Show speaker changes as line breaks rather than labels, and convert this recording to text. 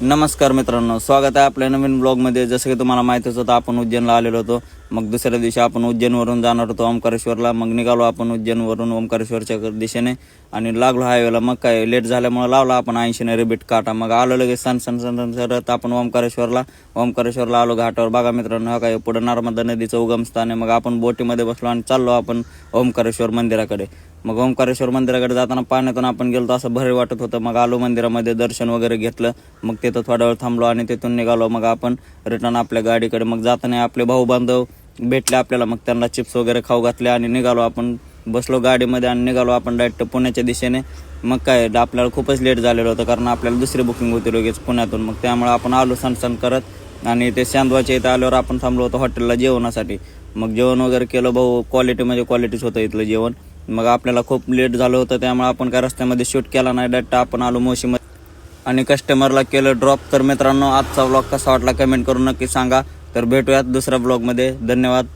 नमस्कार मित्रांनो, स्वागत आहे आपल्या नवीन ब्लॉगमध्ये। जसं की तुम्हाला माहितीच होतं, आपण उज्जैनला आलेलो होतो। मग दुसऱ्या दिवशी आपण उज्जैनवरून जाणार होतो ओमकारेश्वरला। मग निघालो आपण उज्जैनवरून ओमकारेश्वरच्या दिशेने आणि लागलो हायवेला। मग काय लेट झाल्यामुळे लावला आपण 80 ने रिबीट काटा। मग आलो लगेच सन सरत आपण ओमकारेश्वरला आलो घाटावर। बघा मित्रांनो, हा काय पुढे नर्मदा नदीचं उगमस्थान आहे। मग आपण बोटीमध्ये बसलो आणि चाललो आपण ओमकारेश्वर मंदिराकडे। मग ओमकारेश्वर मंदिराकडे जाताना पाण्यातून आपण गेलो, असं भारी वाटत होतं। मग आलो मंदिरामध्ये, दर्शन वगैरे घेतलं। मग तिथं थोडा वेळ थांबलो आणि तिथून निघालो मग आपण रिटर्न आपल्या गाडीकडे। मग जाताना आपले भाऊ बांधव भेटले आपल्याला, मग त्यांना चिप्स वगैरे खाऊ घातले आणि निघालो आपण। बसलो गाडीमध्ये आणि निघालो आपण डायरेक्ट पुण्याच्या दिशेने। मग काय आपल्याला खूपच लेट झालेलं होतं, कारण आपल्याला दुसरी बुकिंग होती लगेच पुण्यातून। मग त्यामुळे आपण आलो सण करत आणि ते चांदवाच्या इथं आल्यावर आपण थांबलो होतो हॉटेलला जेवणासाठी। मग जेवण वगैरे केलं भाऊ, क्वालिटी म्हणजे क्वालिटीच होतं इथलं जेवण। मग आपल्याला खूप लेट झालं होतं, त्यामुळे आपण काय रस्त्यामध्ये शूट केला नाही, डायरेक्ट आपण आलो मोशीमध्ये आणि कस्टमरला केलं ड्रॉप। तर मित्रांनो, आजचा व्लॉग कसा वाटला कमेंट करून नक्की सांगा। तर भेटूयात दुसऱ्या ब्लॉगमध्ये। धन्यवाद।